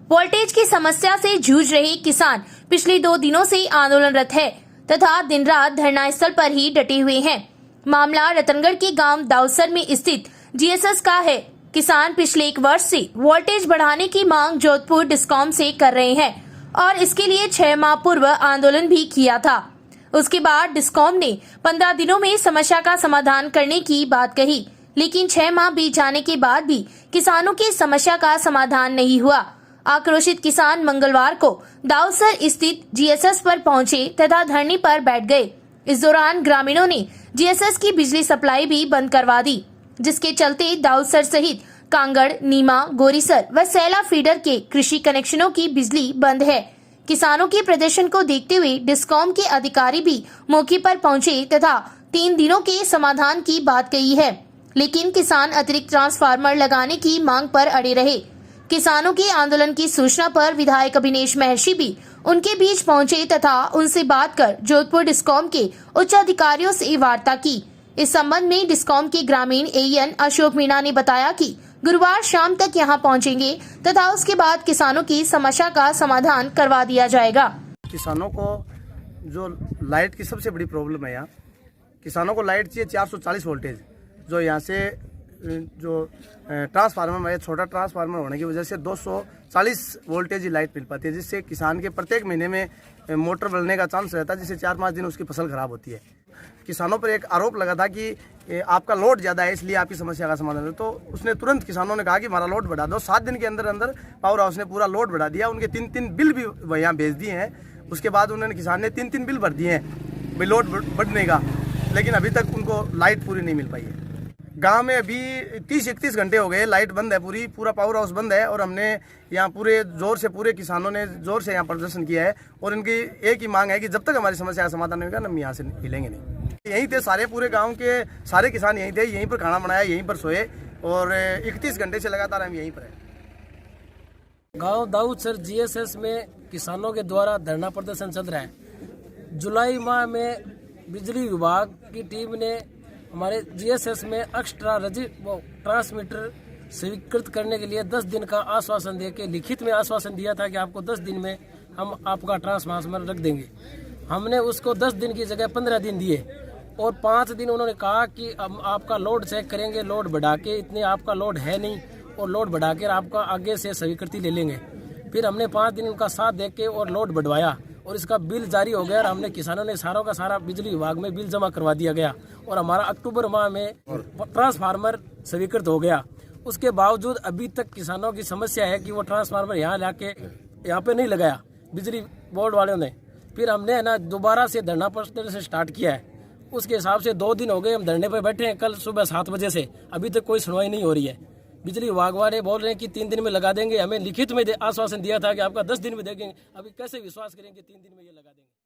Voltage की समस्या से जूझ रहे किसान पिछले 2 दिनों से आंदोलनरत है तथा दिन रात धरना स्थल पर ही डटे हुए हैं। मामला रतनगढ़ के गांव दाऊसर में स्थित जीएसएस का है। किसान पिछले 1 वर्ष से वोल्टेज बढ़ाने की मांग जोधपुर डिस्कॉम से कर रहे हैं और इसके लिए 6 माह पूर्व आंदोलन भी किया था। उसके बाद डिस्कॉम ने 15 दिनों में समस्या का समाधान करने की बात कही, लेकिन 6 माह बीत जाने के बाद भी किसानों की समस्या का समाधान नहीं हुआ। आक्रोशित किसान मंगलवार को दाऊसर स्थित जीएसएस पर पहुंचे तथा धरने पर बैठ गए। इस दौरान ग्रामीणों ने जीएसएस की बिजली सप्लाई भी बंद करवा दी, जिसके चलते दाऊसर सहित कांगड़, नीमा, गोरीसर व सैला फीडर के कृषि कनेक्शनों की बिजली बंद है। किसानों के प्रदर्शन को देखते हुए डिस्कॉम के अधिकारी भी मौके पर पहुंचे तथा 3 दिनों के समाधान की बात कही है, लेकिन किसान अतिरिक्त ट्रांसफार्मर लगाने की मांग पर अड़े रहे। किसानों के आंदोलन की सूचना पर विधायक अभिनेश महर्षि भी उनके बीच पहुंचे तथा उनसे बात कर जोधपुर डिस्कॉम के उच्च अधिकारियों से वार्ता की। इस संबंध में डिस्कॉम के ग्रामीण एएन अशोक मीणा ने बताया कि गुरुवार शाम तक यहां पहुंचेंगे तथा उसके बाद किसानों की समस्या का समाधान करवा दिया जाएगा। किसानों को जो लाइट की सबसे बड़ी प्रॉब्लम है, यहाँ किसानों को लाइट चाहिए 440 वोल्टेज, जो यहाँ से जो ट्रांसफार्मर है, छोटा ट्रांसफार्मर होने की वजह से 240 वोल्टेज ही लाइट मिल पाती है, जिससे किसान के प्रत्येक महीने में मोटर बदलने का चांस रहता है, जिससे 4-5 दिन उसकी फसल खराब होती है। किसानों पर एक आरोप लगा था कि आपका लोड ज़्यादा है, इसलिए आपकी समस्या का समाधान है। तो उसने तुरंत किसानों ने कहा कि हमारा लोड बढ़ा दो। 7 दिन के अंदर अंदर पावर हाउस ने पूरा लोड बढ़ा दिया। उनके 3-3 बिल भी यहाँ भेज दिए हैं। उसके बाद उन्होंने किसान ने 3-3 बिल भर दिए हैं भाई लोड बढ़ने का, लेकिन अभी तक उनको लाइट पूरी नहीं मिल पाई है। गांव में अभी 30-31 घंटे हो गए, लाइट बंद है, पूरा पावर हाउस बंद है। और हमने यहाँ पूरे किसानों ने जोर से यहाँ प्रदर्शन किया है और इनकी एक ही मांग है कि जब तक हमारी समस्या का समाधान नहीं होगा, हम यहाँ से हिलेंगे नहीं। यहीं थे सारे, पूरे गांव के सारे किसान यहीं थे, यहीं पर खाना बनाया, यहीं पर सोए और 31 घंटे से लगातार हम यहीं पर हैं। गांव दाऊसर जीएसएस में किसानों के द्वारा धरना प्रदर्शन चल रहा है। जुलाई माह में बिजली विभाग की टीम ने हमारे जीएसएस में एक्स्ट्रा ट्रांसमीटर स्वीकृत करने के लिए 10 दिन का आश्वासन दे के लिखित में आश्वासन दिया था कि आपको 10 दिन में हम आपका ट्रांसफार्मर रख देंगे। हमने उसको 10 दिन की जगह 15 दिन दिए और 5 दिन उन्होंने कहा कि अब आपका लोड चेक करेंगे, लोड बढ़ा के, इतने आपका लोड है नहीं और लोड बढ़ा के आपका आगे से स्वीकृति ले लेंगे। फिर हमने 5 दिन उनका साथ दे के और लोड बढ़वाया और इसका बिल जारी हो गया और हमने किसानों ने सारों का सारा बिजली विभाग में बिल जमा करवा दिया गया और हमारा अक्टूबर माह में ट्रांसफार्मर स्वीकृत हो गया। उसके बावजूद अभी तक किसानों की समस्या है कि वो ट्रांसफार्मर यहाँ पे नहीं लगाया बिजली बोर्ड वालों ने। फिर हमने ना दोबारा से धरना प्रदर्शन स्टार्ट किया है। उसके हिसाब से 2 दिन हो गए हम धरने पर बैठे हैं। कल सुबह 7 बजे से अभी तक कोई सुनवाई नहीं हो रही है। बिजली विभाग वाले बोल रहे हैं कि 3 दिन में लगा देंगे। हमें लिखित में आश्वासन दिया था कि आपका 10 दिन में देंगे। अभी कैसे विश्वास करेंगे 3 दिन में ये लगा देंगे।